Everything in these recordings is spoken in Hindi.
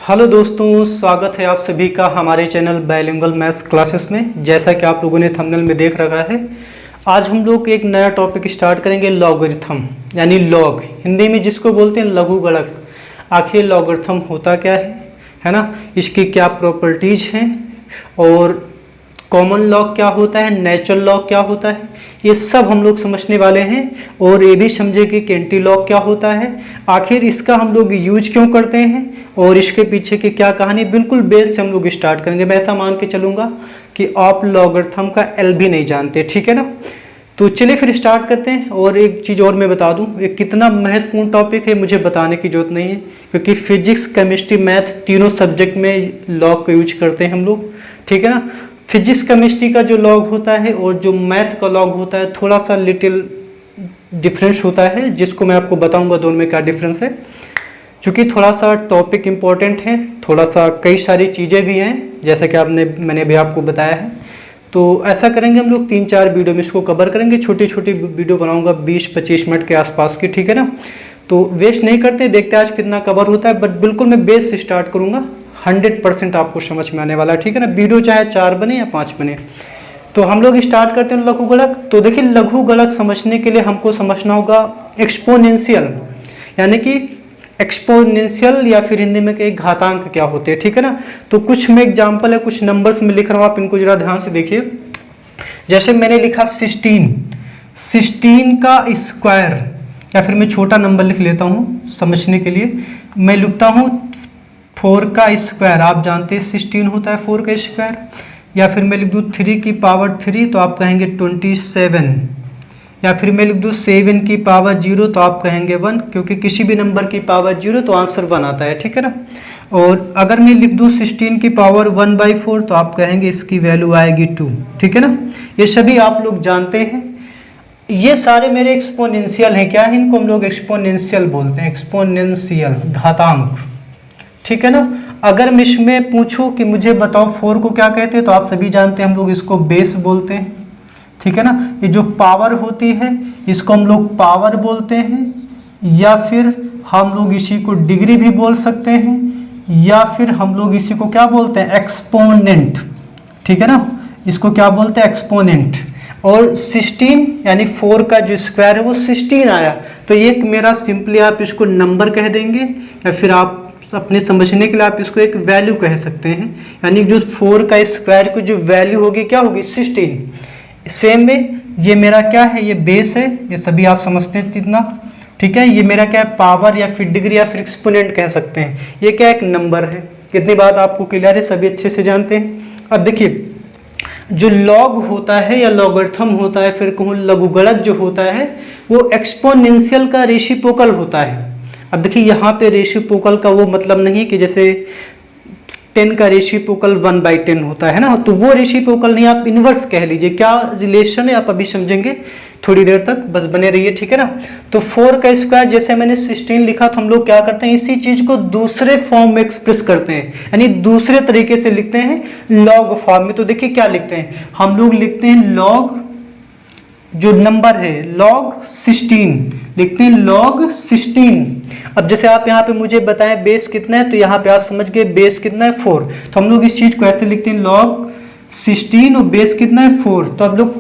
हेलो दोस्तों, स्वागत है आप सभी का हमारे चैनल बाइलिंगुअल मैथ्स क्लासेस में। जैसा कि आप लोगों ने थंबनेल में देख रखा है, आज हम लोग एक नया टॉपिक स्टार्ट करेंगे, लॉगरिथम यानी लॉग, हिंदी में जिसको बोलते हैं लघुगणक। आखिर लॉगरिथम होता क्या है ना, इसकी क्या प्रॉपर्टीज हैं और कॉमन लॉग क्या होता है, नेचुरल लॉग क्या होता है, ये सब हम लोग समझने वाले हैं। और ये भी समझेंगे कि एंटी लॉग क्या होता है, आखिर इसका हम लोग यूज क्यों करते हैं और इसके पीछे की क्या कहानी, बिल्कुल बेस से हम लोग स्टार्ट करेंगे। मैं ऐसा मान के चलूँगा कि आप लॉगरिथम का एल भी नहीं जानते, ठीक है ना। तो चलिए फिर स्टार्ट करते हैं। और एक चीज़ और मैं बता दूं, ये कितना महत्वपूर्ण टॉपिक है मुझे बताने की जरूरत नहीं है, क्योंकि फिजिक्स, केमिस्ट्री, मैथ तीनों सब्जेक्ट में लॉग का यूज करते हैं हम लोग, ठीक है ना। फिजिक्स केमिस्ट्री का जो लॉग होता है और जो मैथ का लॉग होता है थोड़ा सा लिटिल डिफरेंस होता है, जिसको मैं आपको बताऊंगा दोनों में क्या डिफरेंस है। चूँकि थोड़ा सा टॉपिक इम्पोर्टेंट है, थोड़ा सा कई सारी चीज़ें भी हैं जैसा कि मैंने भी आपको बताया है। तो ऐसा करेंगे हम लोग 3-4 वीडियो में इसको कवर करेंगे, छोटी छोटी वीडियो बनाऊंगा 20-25 मिनट के आसपास की, ठीक है ना। तो वेस्ट नहीं करते, देखते आज कितना कवर होता है, बट बिल्कुल मैं बेस से स्टार्ट करूँगा, 100% आपको समझ में आने वाला है, ठीक है ना। वीडियो चाहे 4 बने या 5 बने। तो हम लोग स्टार्ट करते हैं लघुगणक। तो देखिए, लघुगणक समझने के लिए हमको समझना होगा एक्सपोनेंशियल, यानी कि एक्सपोनेंशियल या फिर हिंदी में कई घातांक क्या होते हैं, ठीक है ना। तो कुछ में एग्जाम्पल है, कुछ नंबर्स में लिख रहा हूँ, आप इनको जरा ध्यान से देखिए। जैसे मैंने लिखा 16 का स्क्वायर, या फिर मैं छोटा नंबर लिख लेता हूँ समझने के लिए, मैं लिखता हूँ 4 का स्क्वायर। आप जानते हैं 16 होता है 4 का स्क्वायर। या फिर मैं लिख दूँ 3 की पावर 3, तो आप कहेंगे 27। या फिर मैं लिख दूँ 7 की पावर 0, तो आप कहेंगे 1, क्योंकि किसी भी नंबर की पावर 0 तो आंसर 1 आता है, ठीक है ना। और अगर मैं लिख दूँ 16 की पावर 1/4, तो आप कहेंगे इसकी वैल्यू आएगी 2, ठीक है ना। ये सभी आप लोग जानते हैं। ये सारे मेरे एक्सपोनेंशियल हैं। क्या है, इनको हम लोग एक्सपोनेंशियल बोलते हैं, एक्सपोनेंशियल घातांक, ठीक है ना। अगर मैं इसमें पूछूं कि मुझे बताओ 4 को क्या कहते हैं, तो आप सभी जानते हैं हम लोग इसको बेस बोलते हैं, ठीक है ना। ये जो पावर होती है इसको हम लोग पावर बोलते हैं, या फिर हम लोग इसी को डिग्री भी बोल सकते हैं, या फिर हम लोग इसी को क्या बोलते हैं, एक्सपोनेंट, ठीक है ना। इसको क्या बोलते हैं, एक्सपोनेंट। और 16 यानी 4 का जो स्क्वायर है वो 16 आया, तो ये मेरा सिंपली आप इसको नंबर कह देंगे, या फिर आप अपने समझने के लिए आप इसको एक वैल्यू कह सकते हैं। यानी जो 4 का स्क्वायर की जो वैल्यू होगी क्या होगी, 16। सेम में ये मेरा क्या है, ये बेस है, ये सभी आप समझते हैं इतना, ठीक है। ये मेरा क्या है, पावर या फिर डिग्री या फिर एक्सपोनेंट कह सकते हैं। ये क्या, एक नंबर है। कितनी बात आपको क्लियर है, सभी अच्छे से जानते हैं। अब देखिए, जो लॉग होता है या लॉगरिथम होता है, फिर कहूँ लघुगणक जो होता है, वो एक्सपोनेंशियल का रेसिप्रोकल होता है। अब देखिए, यहाँ पे रेसिप्रोकल का वो मतलब नहीं है कि जैसे 10 का रेसिप्रोकल 1/10 होता है ना, तो वो रेसिप्रोकल नहीं, आप इनवर्स कह लीजिए। क्या रिलेशन है आप अभी समझेंगे थोड़ी देर तक, बस बने रहिए, ठीक है ना। तो 4 का स्क्वायर, जैसे मैंने 16 लिखा, तो हम लोग क्या करते हैं, इसी चीज को दूसरे फॉर्म में एक्सप्रेस करते हैं, यानी दूसरे तरीके से लिखते हैं, लॉग फॉर्म में। तो देखिए क्या लिखते हैं, हम लोग लिखते हैं लॉग, जो नंबर है लॉग 16, लिखते हैं लॉग 16। अब जैसे आप यहाँ पे मुझे बताएं बेस कितना है, तो यहाँ पे आप समझ गए बेस कितना है, 4। तो हम लोग इस चीज को ऐसे लिखते हैं लॉग 16 और बेस कितना है, 4। तो अब लोग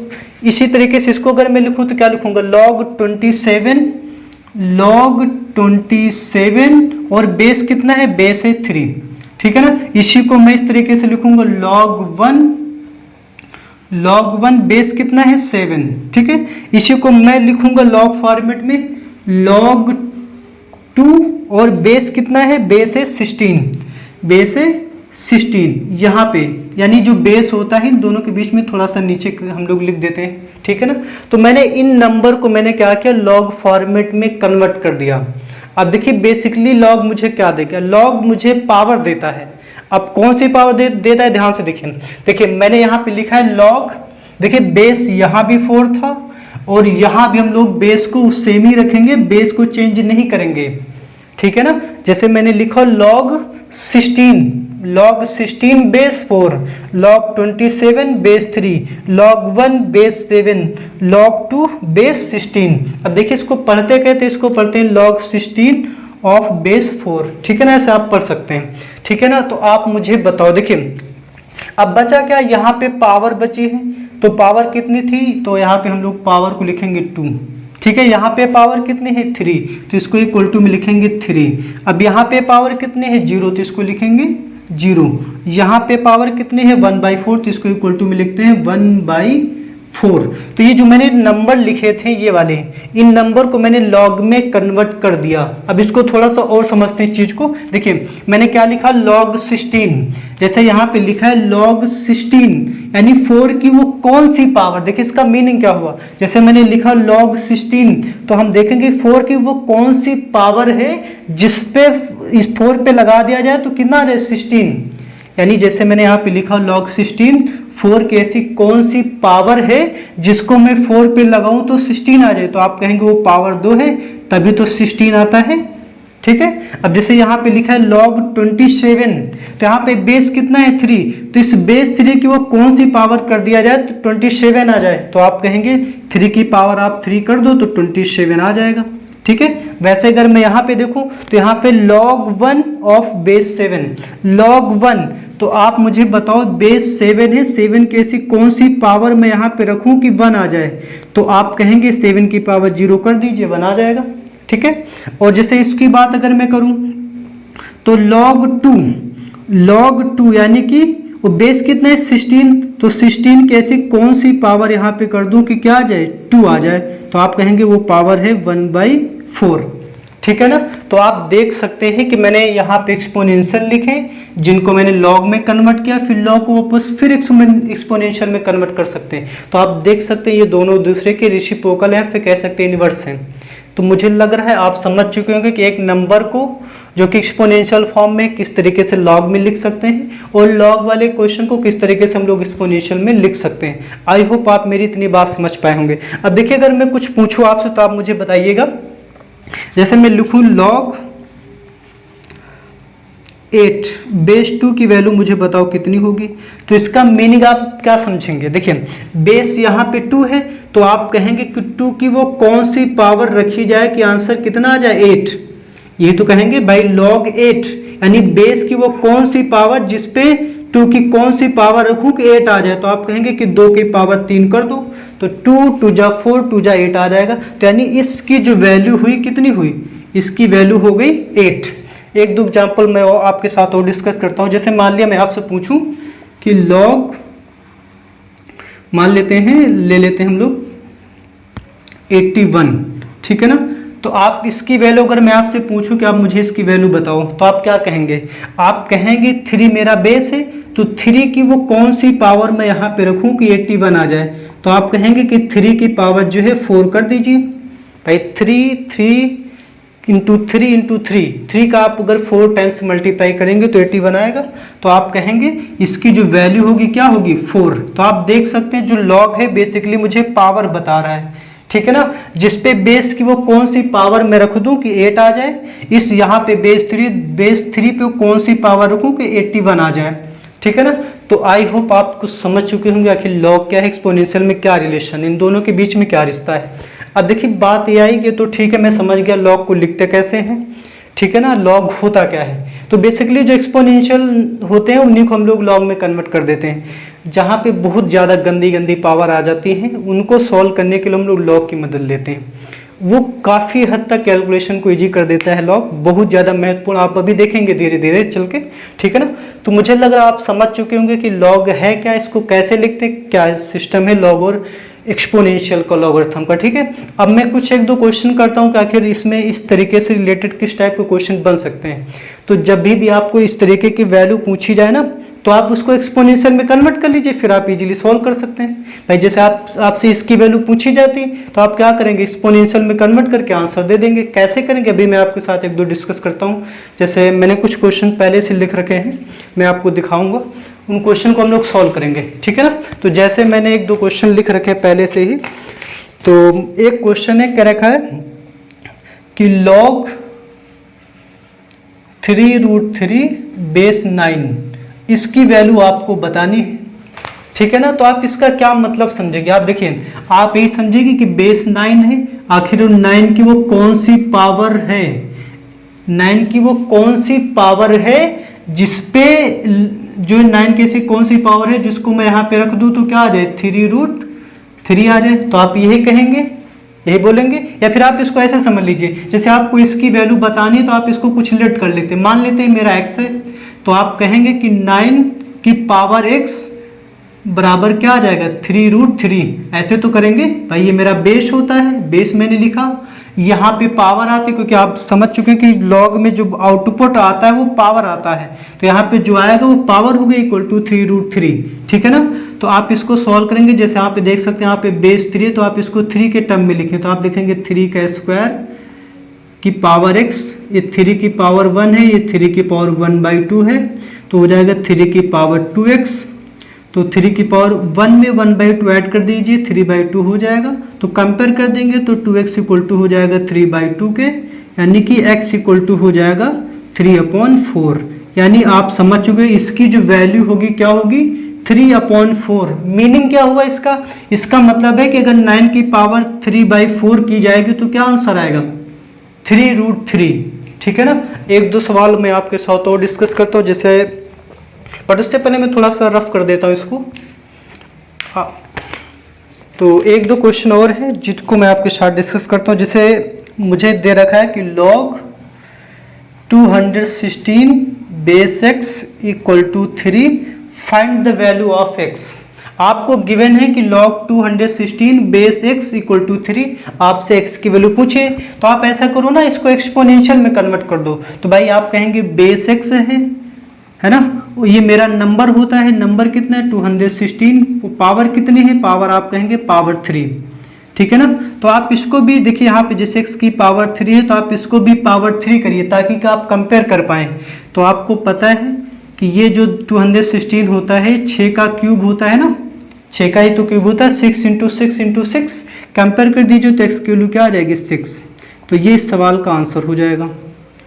इसी तरीके से इसको अगर मैं लिखूं तो क्या लिखूंगा, लॉग 27 और बेस कितना है, बेस है 3, ठीक है ना। इसी को मैं इस तरीके से लिखूंगा लॉग 1 बेस कितना है, 7, ठीक है। इसी को मैं लिखूंगा लॉग फॉर्मेट में लॉग 2 और बेस कितना है, बेस है 16, बेस है 16 यहाँ पे, यानी जो बेस होता है इन दोनों के बीच में थोड़ा सा नीचे हम लोग लिख देते हैं, ठीक है ना। तो मैंने इन नंबर को मैंने क्या किया, लॉग फॉर्मेट में कन्वर्ट कर दिया। अब देखिए, बेसिकली लॉग मुझे क्या देगा, लॉग मुझे पावर देता है। अब कौन सी पावर देता है, ध्यान से देखिए मैंने यहाँ पे लिखा है लॉग, देखिए बेस यहाँ भी 4 था और यहाँ भी हम लोग बेस को सेम ही रखेंगे, बेस को चेंज नहीं करेंगे, ठीक है ना। जैसे मैंने लिखा log 16 base 4, log 27 base 3, log 1 base 7, log 2 base 16। अब देखिए इसको पढ़ते कहते, इसको पढ़ते हैं लॉग 16 ऑफ बेस 4, ठीक है ना, ऐसे आप पढ़ सकते हैं, ठीक है ना। तो आप मुझे बताओ, देखिए अब बचा क्या, यहाँ पे पावर बची है, तो पावर कितनी थी, तो यहाँ पे हम लोग पावर को लिखेंगे 2, ठीक है। यहाँ पे पावर कितनी है 3, तो इसको इक्वल टू में लिखेंगे 3। अब यहाँ पे पावर कितनी है 0, तो इसको लिखेंगे 0। यहाँ पे पावर कितनी है 1/4, तो इसको इक्वल टू में लिखते हैं 1/4। तो ये जो मैंने नंबर लिखे थे ये वाले, इन नंबर को मैंने लॉग में कन्वर्ट कर दिया। अब इसको थोड़ा सा और समझते हैं चीज को। देखिए मैंने क्या लिखा, log 16, जैसे यहाँ पे लिखा है log 16 यानी 4 की वो कौन सी पावर, देखिए इसका मीनिंग क्या हुआ। जैसे मैंने लिखा log 16, तो हम देखेंगे 4 की वो कौन सी पावर है जिसपे इस 4 पे लगा दिया जाए तो कितना रहे 16, यानी जैसे मैंने यहाँ पे लिखा log 16, 4 की ऐसी कौन सी पावर है जिसको मैं 4 पे लगाऊं तो 16 आ जाए, तो आप कहेंगे वो पावर 2 है, तभी तो 16 आता है, ठीक है। अब जैसे यहाँ पे लिखा है log 27, तो यहाँ पे बेस कितना है 3, तो इस बेस 3 की वो कौन सी पावर कर दिया जाए तो 27 आ जाए, तो आप कहेंगे 3 की पावर आप 3 कर दो तो 27 आ जाएगा, ठीक है। वैसे अगर मैं यहाँ पे देखूं तो यहाँ पे log 1 ऑफ बेस 7, log 1, तो आप मुझे बताओ बेस 7 है, 7 की ऐसी कौन सी पावर मैं यहाँ पे रखूं कि 1 आ जाए, तो आप कहेंगे 7 की पावर 0 कर दीजिए 1 आ जाएगा, ठीक है। और जैसे इसकी बात अगर मैं करूं तो log 2 यानी कि वो बेस कितना है 16, तो 16 की ऐसी कौन सी पावर यहाँ पे कर दूं कि क्या आ जाए 2 आ जाए, तो आप कहेंगे वो पावर है 1/4, ठीक है ना। तो आप देख सकते हैं कि मैंने यहाँ पे एक्सपोनेंशियल लिखे जिनको मैंने लॉग में कन्वर्ट किया, फिर लॉग को वापस फिर एक्सपोनेंशियल में कन्वर्ट कर सकते हैं। तो आप देख सकते हैं ये दोनों दूसरे के रेसिप्रोकल हैं, फिर कह सकते हैं इनवर्स हैं। तो मुझे लग रहा है आप समझ चुके होंगे कि एक नंबर को जो कि एक्सपोनेंशियल फॉर्म में किस तरीके से लॉग में लिख सकते हैं और लॉग वाले क्वेश्चन को किस तरीके से हम लोग एक्सपोनेंशियल में लिख सकते हैं। आई होप आप मेरी इतनी बात समझ पाए होंगे। अब देखिए अगर मैं कुछ पूछूं आपसे तो आप मुझे बताइएगा। जैसे मैं लिखूं log 8 बेस 2 की वैल्यू मुझे बताओ कितनी होगी, तो इसका मीनिंग आप क्या समझेंगे। देखिए बेस यहाँ पे 2 है, तो आप कहेंगे कि 2 की वो कौन सी पावर रखी जाए कि आंसर कितना आ जाए 8, ये तो कहेंगे भाई log 8 यानी बेस की वो कौन सी पावर जिसपे 2 की कौन सी पावर रखूं कि 8 आ जाए, तो आप कहेंगे कि 2 की पावर 3 कर दो, तो 2 2 जा 4 2 जा 8 आ जाएगा। तो यानी इसकी जो वैल्यू हुई कितनी हुई, इसकी वैल्यू हो गई 8। एक दो एग्जाम्पल मैं आपके साथ और डिस्कस करता हूँ। जैसे मान लिया मैं आपसे पूछूं कि log, मान लेते हैं, ले लेते हैं हम लोग 81, ठीक है ना। तो आप इसकी वैल्यू अगर मैं आपसे पूछूं कि आप मुझे इसकी वैल्यू बताओ, तो आप क्या कहेंगे, आप कहेंगे 3 मेरा बेस है, तो 3 की वो कौन सी पावर मैं यहाँ पे रखूं कि 81 आ जाए, तो आप कहेंगे कि 3 की पावर जो है 4 कर दीजिए भाई। 3 इंटू 3 का आप अगर 4 टाइम्स मल्टीप्लाई करेंगे तो 81 आएगा। तो आप कहेंगे इसकी जो वैल्यू होगी क्या होगी 4। तो आप देख सकते हैं जो लॉग है बेसिकली मुझे पावर बता रहा है, ठीक है ना, जिसपे बेस की वो कौन सी पावर मैं रख दूं कि 8 आ जाए, इस यहाँ पे बेस 3 पे कौन सी पावर रखूं कि 81 आ जाए, ठीक है ना। तो आई होप आप कुछ समझ चुके होंगे आखिर लॉग क्या है, एक्सपोनेंशियल में क्या रिलेशन, इन दोनों के बीच में क्या रिश्ता है। अब देखिए बात ये आई कि तो ठीक है मैं समझ गया लॉग को लिखते कैसे हैं, ठीक है ना, लॉग होता क्या है। तो बेसिकली जो एक्सपोनेंशियल होते हैं उन्हीं को हम लोग लॉग में कन्वर्ट कर देते हैं। जहाँ पे बहुत ज़्यादा गंदी पावर आ जाती है उनको सॉल्व करने के लिए हम लोग लॉग की मदद लेते हैं। वो काफ़ी हद तक कैलकुलेशन को इजी कर देता है लॉग, बहुत ज़्यादा महत्वपूर्ण, आप अभी देखेंगे धीरे धीरे चल के, ठीक है ना। तो मुझे लग रहा है आप समझ चुके होंगे कि लॉग है क्या, इसको कैसे लिखते, क्या सिस्टम है लॉग और एक्सपोनेंशियल का लॉगरिथम का, ठीक है। अब मैं कुछ एक दो क्वेश्चन करता हूँ कि आखिर इसमें इस तरीके से रिलेटेड किस टाइप के क्वेश्चन बन सकते हैं। तो जब भी आपको इस तरीके की वैल्यू पूछी जाए ना, तो आप उसको एक्सपोनेंशियल में कन्वर्ट कर लीजिए, फिर आप इजीली सॉल्व कर सकते हैं। भाई जैसे आपसे इसकी वैल्यू पूछी जाती तो आप क्या करेंगे, एक्सपोनेंशियल में कन्वर्ट करके आंसर दे देंगे। कैसे करेंगे अभी मैं आपके साथ एक दो डिस्कस करता हूँ। जैसे मैंने कुछ क्वेश्चन पहले से लिख रखे हैं, मैं आपको दिखाऊंगा, उन क्वेश्चन को हम लोग सॉल्व करेंगे, ठीक है ना। तो जैसे मैंने एक दो क्वेश्चन लिख रखे हैं पहले से ही। तो एक क्वेश्चन है, कह रखा है कि log 3√3 बेस 9 इसकी वैल्यू आपको बतानी है, ठीक है ना। तो आप इसका क्या मतलब समझेंगे, आप देखिए आप यही समझेंगे कि बेस 9 है, आखिर 9 की वो कौन सी पावर है, 9 की वो कौन सी पावर है जिस पे जो 9 की ऐसी कौन सी पावर है जिसको मैं यहाँ पे रख दूँ तो क्या आ जाए 3√3 आ जाए। तो आप यही कहेंगे, यही बोलेंगे। या फिर आप इसको ऐसे समझ लीजिए, जैसे आपको इसकी वैल्यू बतानी है तो आप इसको कुछ लेट कर लेते, मान लेते हैं मेरा x है, तो आप कहेंगे कि 9 की पावर x बराबर क्या आ जाएगा 3√3। ऐसे तो करेंगे भाई, ये मेरा बेस होता है, बेस मैंने लिखा, यहाँ पे पावर आती है क्योंकि आप समझ चुके हैं कि लॉग में जो आउटपुट आता है वो पावर आता है, तो यहाँ पे जो आएगा वो पावर होगा इक्वल टू 3√3, ठीक है ना। तो आप इसको सॉल्व करेंगे, जैसे यहाँ पे देख सकते हैं यहाँ पे बेस 3 है तो आप इसको 3 के टर्म में लिखें, तो आप लिखेंगे 3 का स्क्वायर की पावर x, ये 3 की पावर 1 है, ये 3 की पावर 1/2 है, तो हो जाएगा 3 की पावर 2x। तो 3 की पावर 1 में 1/2 ऐड कर दीजिए, 3/2 हो जाएगा। तो कंपेयर कर देंगे तो 2x इक्वल टू हो जाएगा 3/2 के, यानी कि x इक्वल टू हो जाएगा 3/4। यानी आप समझ चुके हैं इसकी जो वैल्यू होगी क्या होगी 3/4। मीनिंग क्या हुआ इसका, इसका मतलब है कि अगर 9 की पावर 3/4 की जाएगी तो क्या आंसर आएगा 3√3, ठीक है ना। एक दो सवाल मैं आपके साथ और डिस्कस करता हूँ, जैसे बट उससे पहले मैं थोड़ा सा रफ कर देता हूँ इसको। हाँ, तो एक दो क्वेश्चन और है जिसको मैं आपके साथ डिस्कस करता हूँ। जैसे मुझे दे रखा है कि log 216 base x equal to 3, find the value of x। आपको गिवन है कि log 216 base x equal to 3, आपसे x की वैल्यू पूछे, तो आप ऐसा करो ना, इसको एक्सपोनेंशियल में कन्वर्ट कर दो। तो भाई आप कहेंगे बेस x है ना, ये मेरा नंबर होता है, नंबर कितना है 216, पावर कितनी है, पावर आप कहेंगे पावर 3, ठीक है ना। तो आप इसको भी देखिए, यहाँ पे जैसे x की पावर 3 है तो आप इसको भी पावर 3 करिए ताकि कि आप कंपेयर कर पाएँ। तो आपको पता है कि ये जो 216 होता है 6 का क्यूब होता है ना, 6 का ही तो क्यूब होता है, 6 × 6 × 6 कंपेयर कर दीजिए तो x की वैल्यू क्या आ जाएगी 6। तो ये इस सवाल का आंसर हो जाएगा,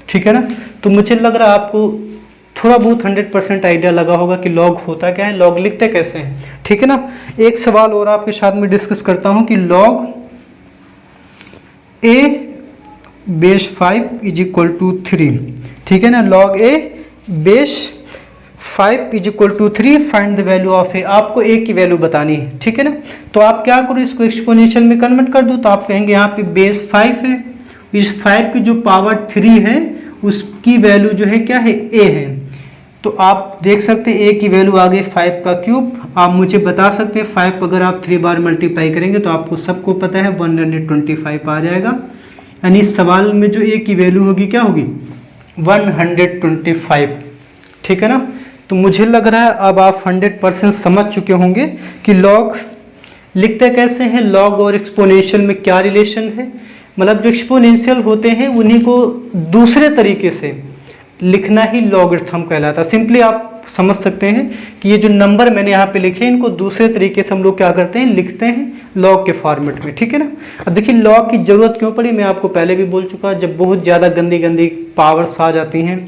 ठीक है ना। तो मुझे लग रहा है आपको थोड़ा बहुत 100% आइडिया लगा होगा कि लॉग होता क्या है, लॉग लिखते कैसे हैं, ठीक है ना। एक सवाल और आपके साथ में डिस्कस करता हूं कि log a base 5 is equal to 3, ठीक है ना। log a base 5 is equal to 3, find the value of a। आपको a की वैल्यू बतानी है, ठीक है ना। तो आप क्या करो, इसको एक्सपोनेंशियल में कन्वर्ट कर दो। तो आप कहेंगे यहाँ पे बेस 5 है, इस 5 की जो पावर 3 है उसकी वैल्यू जो है क्या है a है। तो आप देख सकते हैं a की वैल्यू आ गई 5 का क्यूब। आप मुझे बता सकते हैं 5 अगर आप 3 बार मल्टीप्लाई करेंगे तो आपको सबको पता है 125 आ जाएगा। यानी इस सवाल में जो a की वैल्यू होगी क्या होगी 125, ठीक है ना। तो मुझे लग रहा है अब आप 100% समझ चुके होंगे कि लॉग लिखते कैसे हैं, लॉग और एक्सपोनेंशियल में क्या रिलेशन है। मतलब जो एक्सपोनेंशियल होते हैं उन्हीं को दूसरे तरीके से लिखना ही लॉगरिथम कहलाता है। सिंपली आप समझ सकते हैं कि ये जो नंबर मैंने यहाँ पे लिखे हैं इनको दूसरे तरीके से हम लोग क्या करते हैं, लिखते हैं लॉग के फॉर्मेट में, ठीक है ना। अब देखिए लॉग की ज़रूरत क्यों पड़ी, मैं आपको पहले भी बोल चुका, जब बहुत ज़्यादा गंदी पावर्स आ जाती हैं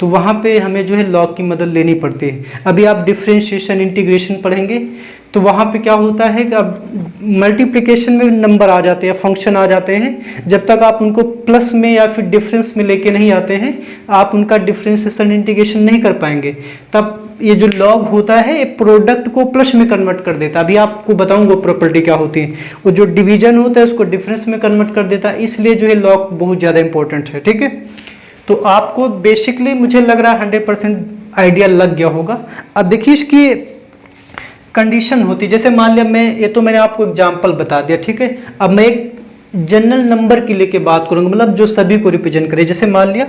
तो वहाँ पे हमें जो है लॉग की मदद लेनी पड़ती है। अभी आप डिफरेंशिएशन इंटीग्रेशन पढ़ेंगे तो वहाँ पे क्या होता है कि अब मल्टीप्लिकेशन में नंबर आ जाते हैं, फंक्शन आ जाते हैं, जब तक आप उनको प्लस में या फिर डिफरेंस में लेके नहीं आते हैं आप उनका डिफरेंशिएशन इंटीग्रेशन नहीं कर पाएंगे। तब ये जो लॉग होता है ये प्रोडक्ट को प्लस में कन्वर्ट कर देता है। अभी आपको बताऊंगा प्रॉपर्टी क्या होती है। वो जो डिवीजन होता है उसको डिफरेंस में कन्वर्ट कर देता है, इसलिए जो है लॉग बहुत ज़्यादा इंपॉर्टेंट है, ठीक है। तो आपको बेसिकली मुझे लग रहा है 100% आइडिया लग गया होगा। अब देखिए इसकी कंडीशन होती है, जैसे मान लिया मैं, ये तो मैंने आपको एग्जांपल बता दिया, ठीक है। अब मैं एक जनरल नंबर की लेके बात करूंगा, मतलब जो सभी को रिप्रेजेंट करे। जैसे मान लिया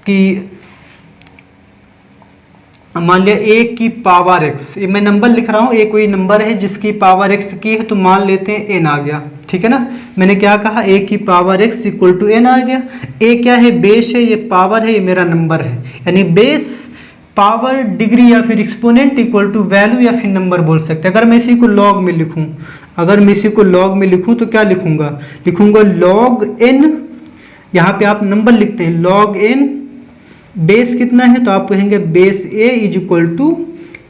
कि a की पावर x, ये मैं नंबर लिख रहा हूँ, a कोई नंबर है जिसकी पावर x की है, तो मान लेते हैं n आ गया, ठीक है ना। मैंने क्या कहा a की power x equal to n आ गया। a क्या है, बेस है, ये पावर है, ये मेरा नंबर है। यानी बेस पावर डिग्री या फिर एक्सपोनेंट इक्वल टू वैल्यू या फिर नंबर बोल सकते हैं। अगर मैं इसी को लॉग में लिखूं, अगर मैं इसी को लॉग में लिखूं तो क्या लिखूंगा, लिखूंगा log n, यहाँ पे आप नंबर लिखते हैं log n, बेस कितना है तो आप कहेंगे base a is equal to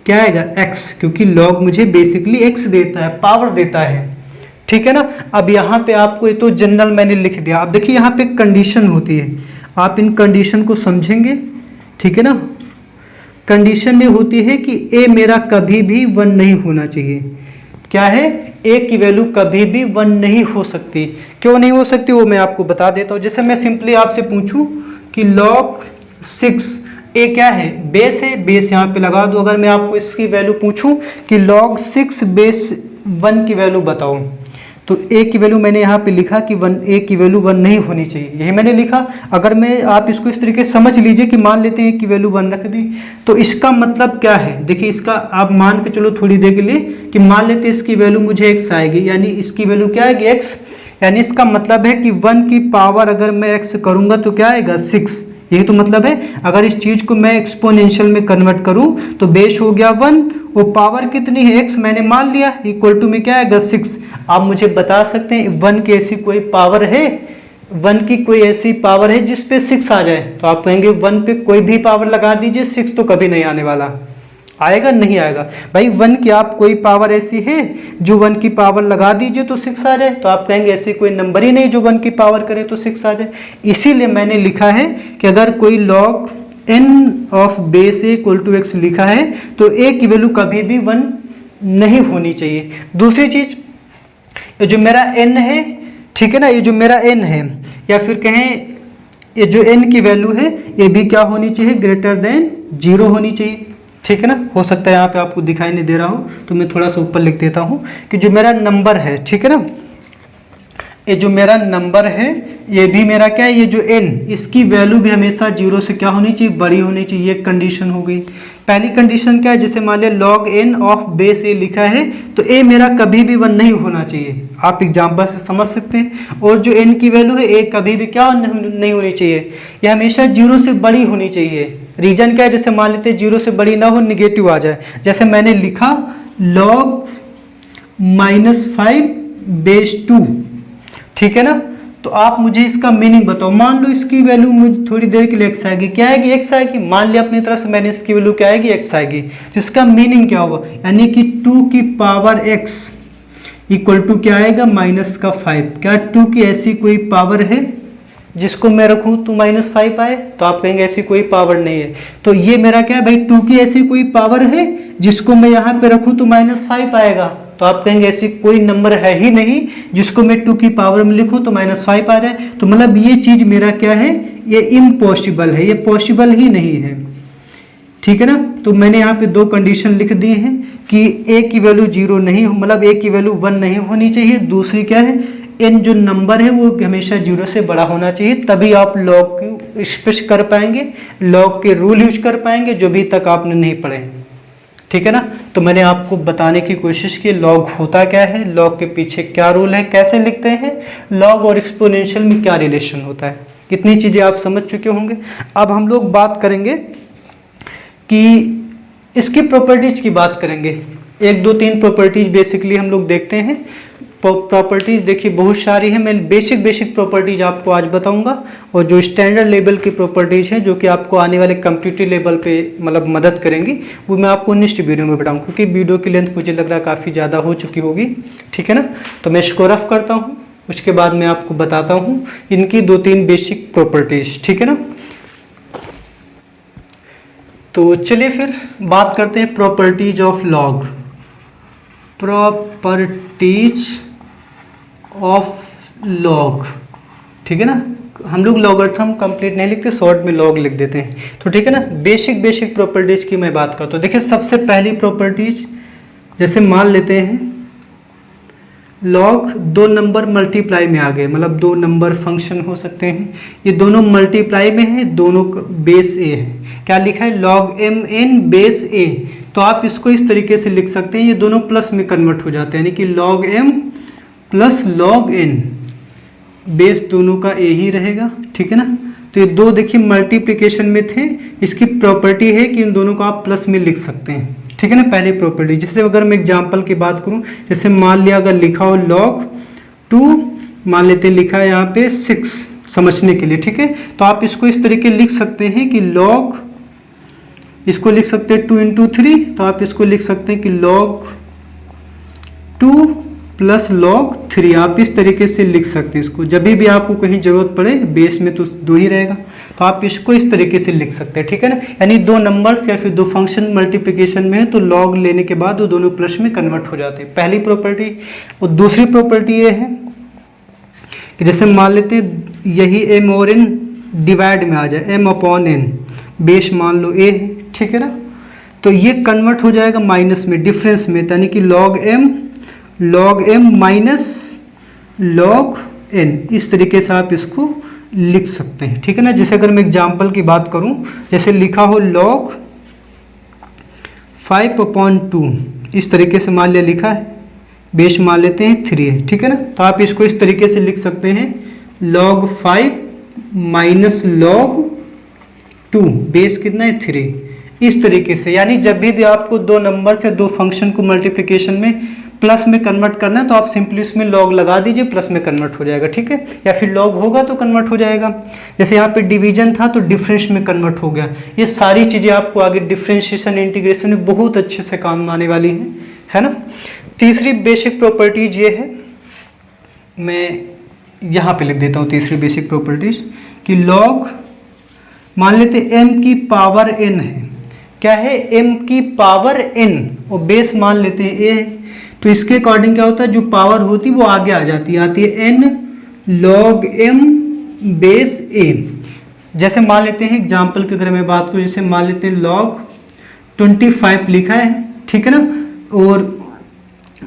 क्या आएगा x, क्योंकि log मुझे बेसिकली x देता है, पावर देता है, ठीक है ना। अब यहाँ पे आपको ये तो जनरल मैंने लिख दिया। अब देखिए यहाँ पे कंडीशन होती है, आप इन कंडीशन को समझेंगे, ठीक है ना। कंडीशन ये होती है कि ए मेरा कभी भी 1 नहीं होना चाहिए। क्या है, ए की वैल्यू कभी भी 1 नहीं हो सकती। क्यों नहीं हो सकती वो मैं आपको बता देता हूँ। जैसे मैं सिंपली आपसे पूछूं कि log 6, ए क्या है, बेस है, बेस यहाँ पे लगा दो। अगर मैं आपको इसकी वैल्यू पूछूं कि log 6 बेस 1 की वैल्यू बताओ, तो ए की वैल्यू मैंने यहाँ पे लिखा कि 1, ए की वैल्यू 1 नहीं होनी चाहिए, यही मैंने लिखा। अगर मैं आप इसको इस तरीके से समझ लीजिए कि मान लेते हैं कि वैल्यू 1 रख दी, तो इसका मतलब क्या है, देखिए इसका आप मान के चलो थोड़ी देर के लिए कि मान लेते हैं इसकी वैल्यू मुझे x आएगी, यानी इसकी वैल्यू क्या आएगी, x। यानी इसका मतलब है कि 1 की पावर अगर मैं x करूँगा तो क्या आएगा, 6। यही तो मतलब है। अगर इस चीज़ को मैं एक्सपोनेंशियल में कन्वर्ट करूँ तो बेस हो गया 1, वो पावर कितनी है, x मैंने मान लिया, इक्वल टू में क्या आएगा, 6। आप मुझे बता सकते हैं 1 की ऐसी कोई पावर है, 1 की कोई ऐसी पावर है जिस पे 6 आ जाए? तो आप कहेंगे 1 पे कोई भी पावर लगा दीजिए, 6 तो कभी नहीं आने वाला। आएगा, नहीं आएगा भाई। 1 की आप कोई पावर ऐसी है जो 1 की पावर लगा दीजिए तो 6 आ जाए? तो आप कहेंगे ऐसी कोई नंबर ही नहीं जो 1 की पावर करे तो 6 आ जाए। इसीलिए मैंने लिखा है कि अगर कोई log n of base a equal to x लिखा है तो a की वैल्यू कभी भी 1 नहीं होनी चाहिए। दूसरी चीज, ये जो मेरा n है, ठीक है ना, ये जो मेरा n है, या फिर कहें ये जो n की वैल्यू है ये भी क्या होनी चाहिए, ग्रेटर देन 0 होनी चाहिए। ठीक है ना। हो सकता है यहाँ पे आपको दिखाई नहीं दे रहा हो तो मैं थोड़ा सा ऊपर लिख देता हूँ कि जो मेरा नंबर है, ठीक है ना, ये जो मेरा नंबर है ये भी मेरा क्या है, ये जो n, इसकी वैल्यू भी हमेशा 0 से क्या होनी चाहिए, बड़ी होनी चाहिए। ये कंडीशन हो गई। पहली कंडीशन क्या है, जैसे मान लिया log n ऑफ बेस ए लिखा है तो a मेरा कभी भी 1 नहीं होना चाहिए। आप एग्जाम्पल से समझ सकते हैं। और जो n की वैल्यू है a कभी भी क्या नहीं होनी चाहिए, ये हमेशा 0 से बड़ी होनी चाहिए। रीजन क्या है, जैसे मान लेते 0 से बड़ी ना हो, निगेटिव आ जाए। जैसे मैंने लिखा log -5 बेस 2, ठीक है ना। तो आप मुझे इसका मीनिंग बताओ। मान लो इसकी वैल्यू मुझे थोड़ी देर के लिए x आएगी, क्या आएगी, x आएगी। मान लिया अपनी तरफ से मैंने इसकी वैल्यू क्या आएगी, x आएगी। तो इसका मीनिंग क्या होगा, यानी कि 2 की पावर x इक्वल टू क्या आएगा, -5। क्या 2 की ऐसी कोई पावर है जिसको मैं रखूं तो -5 आए? तो आप कहेंगे ऐसी कोई पावर नहीं है। तो ये मेरा क्या है भाई, 2 की ऐसी कोई पावर है जिसको मैं यहाँ पे रखूं तो -5 आएगा? तो आप कहेंगे ऐसी कोई नंबर है ही नहीं जिसको मैं 2 की पावर में लिखूं तो -5 आ जाए। तो मतलब ये चीज मेरा क्या है, ये इम्पॉसिबल है, ये पॉसिबल ही नहीं है। ठीक है ना। तो मैंने यहाँ पे 2 कंडीशन लिख दी हैं कि a की वैल्यू 0 नहीं, मतलब a की वैल्यू 1 नहीं होनी चाहिए। दूसरी क्या है, n जो नंबर है वो हमेशा 0 से बड़ा होना चाहिए, तभी आप लॉग को स्पष्ट कर पाएंगे, लॉग के रूल यूज कर पाएंगे जो भी तक आपने नहीं पढ़े। ठीक है ना। तो मैंने आपको बताने की कोशिश की लॉग होता क्या है, लॉग के पीछे क्या रूल है, कैसे लिखते हैं, लॉग और एक्सपोनेंशियल में क्या रिलेशन होता है। कितनी चीज़ें आप समझ चुके होंगे। अब हम लोग बात करेंगे कि इसकी प्रॉपर्टीज की बात करेंगे। 1 2 3 प्रॉपर्टीज बेसिकली हम लोग देखते हैं। प्रॉपर्टीज देखिए बहुत सारी है, मैं बेसिक प्रॉपर्टीज आपको आज बताऊंगा, और जो स्टैंडर्ड लेवल की प्रॉपर्टीज है जो कि आपको आने वाले कम्पिटिटिव लेवल पे मतलब मदद करेंगी, वो मैं आपको नेक्स्ट वीडियो में बताऊंगा, क्योंकि वीडियो की लेंथ मुझे लग रहा है काफ़ी ज़्यादा हो चुकी होगी। ठीक है ना। तो मैं इसको रफ करता हूँ, उसके बाद मैं आपको बताता हूँ इनकी 2 3 बेसिक प्रॉपर्टीज। ठीक है ना। तो चलिए फिर बात करते हैं properties of log. Properties of log, ठीक है ना। हम लोग लॉगरिथम कंप्लीट नहीं लिखते, शॉर्ट में लॉग लिख देते हैं। तो ठीक है ना, बेसिक प्रॉपर्टीज की मैं बात करता हूँ। देखिए सबसे पहली प्रॉपर्टीज, जैसे मान लेते हैं लॉग 2 नंबर मल्टीप्लाई में आ गए, मतलब 2 नंबर फंक्शन हो सकते हैं, ये दोनों मल्टीप्लाई में है, दोनों बेस ए है। क्या लिखा है, log mn बेस ए। तो आप इसको इस तरीके से लिख सकते हैं, ये दोनों प्लस में कन्वर्ट हो जाते हैं, यानी कि log m plus log n, base दोनों का ए ही रहेगा। ठीक है ना। तो ये 2 देखिए मल्टीप्लिकेशन में थे, इसकी प्रॉपर्टी है कि इन दोनों को आप प्लस में लिख सकते हैं। ठीक है ना, पहली प्रॉपर्टी। जैसे अगर मैं एग्जांपल की बात करूं, जैसे मान लिया अगर लिखा हो log 2, मान लेते लिखा है यहाँ पे 6 समझने के लिए। ठीक है। तो आप इसको इस तरीके लिख सकते हैं कि log, इसको लिख सकते हैं 2 × 3, तो आप इसको लिख सकते हैं कि log 2 प्लस log 3, आप इस तरीके से लिख सकते हैं इसको। जब भी आपको कहीं ज़रूरत पड़े बेस में तो 2 ही रहेगा। तो तो आप इसको इस तरीके से लिख सकते हैं, ठीक है ना। यानी दो नंबर्स या फिर दो फंक्शन मल्टीप्लिकेशन में है तो लॉग लेने के बाद वो दोनों प्लस में कन्वर्ट हो जाते हैं, पहली प्रॉपर्टी। और दूसरी प्रॉपर्टी ये है कि जैसे मान लेते हैं यही m और n डिवाइड में आ जाए, m/n बेस मान लो a है, ठीक है ना, तो ये कन्वर्ट हो जाएगा माइनस में, डिफरेंस में, यानी कि log m minus log n, इस तरीके से आप इसको लिख सकते हैं, ठीक है ना। जैसे अगर मैं एग्जांपल की बात करूं, जैसे लिखा हो log 5/2, इस तरीके से मान लिया लिखा है, बेस मान लेते हैं 3 है, ठीक है ना। तो आप इसको इस तरीके से लिख सकते हैं log 5 माइनस log 2, बेस कितना है 3, इस तरीके से। यानी जब भी आपको दो नंबर से दो फंक्शन को मल्टीप्लिकेशन में प्लस में कन्वर्ट करना है तो आप सिंपली इसमें लॉग लगा दीजिए, प्लस में कन्वर्ट हो जाएगा, ठीक है। या फिर लॉग होगा तो कन्वर्ट हो जाएगा। जैसे यहाँ पे डिवीजन था तो डिफरेंस में कन्वर्ट हो गया। ये सारी चीज़ें आपको आगे डिफरेंशिएशन इंटीग्रेशन में बहुत अच्छे से काम आने वाली है ना। तीसरी बेसिक प्रॉपर्टीज ये है, मैं यहाँ पे लिख देता हूँ तीसरी बेसिक प्रॉपर्टीज कि लॉग मान लेते m की पावर n है, क्या है m की पावर n, और बेस मान लेते हैं a है, तो इसके अकॉर्डिंग क्या होता है, जो पावर होती है वो आगे आ जाती है, आती है n log m base a। जैसे मान लेते हैं एग्जाम्पल की अगर मैं बात करूँ, जैसे मान लेते हैं log 25 लिखा है, ठीक है ना, और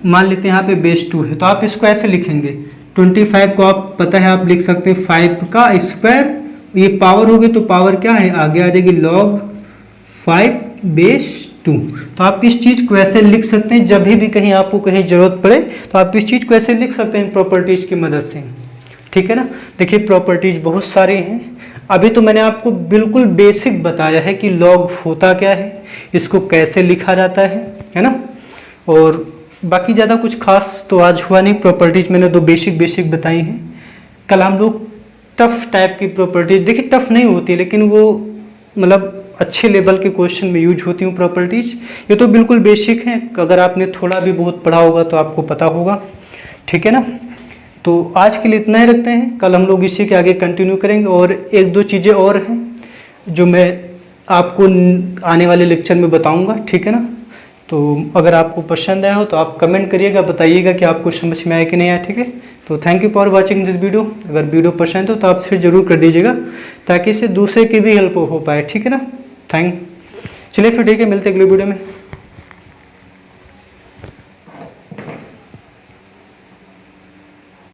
मान लेते हैं यहाँ पे बेस 2 है, तो आप इसको ऐसे लिखेंगे 25 को आप पता है आप लिख सकते हैं 5 का स्क्वायर, ये पावर होगी तो पावर क्या है आगे आ जाएगी log 5 बेस 2। तो आप इस चीज़ को ऐसे लिख सकते हैं, जब भी कहीं आपको कहीं ज़रूरत पड़े तो आप इस चीज़ को ऐसे लिख सकते हैं प्रॉपर्टीज़ की मदद से, ठीक है ना। देखिए प्रॉपर्टीज़ बहुत सारी हैं, अभी तो मैंने आपको बिल्कुल बेसिक बताया है कि लॉग होता क्या है, इसको कैसे लिखा जाता है ना। और बाकी ज़्यादा कुछ खास तो आज हुआ नहीं, प्रॉपर्टीज़ मैंने दो बेसिक बताई हैं। कल हम लोग टफ टाइप की प्रॉपर्टीज़, देखिए टफ नहीं होती लेकिन वो मतलब अच्छे लेवल के क्वेश्चन में यूज होती हूँ प्रॉपर्टीज़। ये तो बिल्कुल बेसिक हैं, अगर आपने थोड़ा भी बहुत पढ़ा होगा तो आपको पता होगा, ठीक है ना। तो आज के लिए इतना ही रखते हैं, कल हम लोग इसी के आगे कंटिन्यू करेंगे। और एक दो चीज़ें और हैं जो मैं आपको आने वाले लेक्चर में बताऊँगा, ठीक है ना। तो अगर आपको पसंद आया हो तो आप कमेंट करिएगा, बताइएगा कि आपको समझ में आया कि नहीं आया, ठीक है। तो thank you for watching this video. अगर वीडियो पसंद हो तो आप फिर ज़रूर कर दीजिएगा ताकि इससे दूसरे की भी हेल्प हो पाए, ठीक है ना। चलिए फिर ठीक है, मिलते हैं अगले वीडियो में।